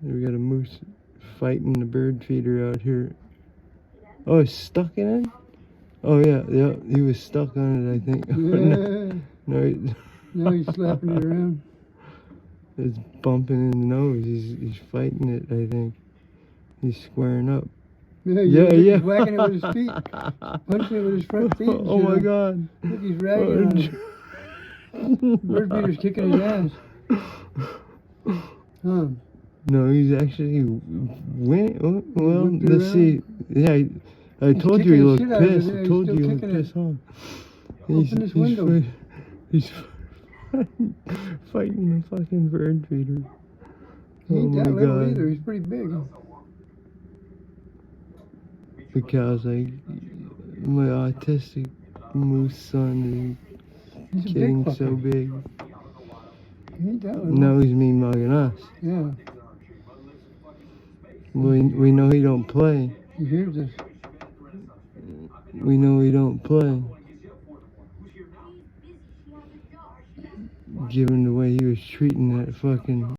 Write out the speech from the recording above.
We got a moose fighting the bird feeder out here. Oh, it's stuck in it? Oh, yeah, he was stuck on it, I think. Yeah. No, Now he's slapping it around. it's bumping in the nose. He's fighting it, I think. He's squaring up. He's whacking it with his feet. Punching it with his front feet. Oh my God. Look, he's ragging on it. Bird feeder's kicking his ass. Huh. No, he's actually winning. Well, let's see. Yeah, I told you he looked pissed. I told you he looked pissed off. Open this window. He's fighting the fucking bird feeder. He ain't that my little God. either. He's pretty big. The cow's like, my autistic moose son is getting so big. He ain't that little. Now he's mean mugging us. Yeah. We know he don't play. He hears us. We know he don't play. Given the way he was treating that fucking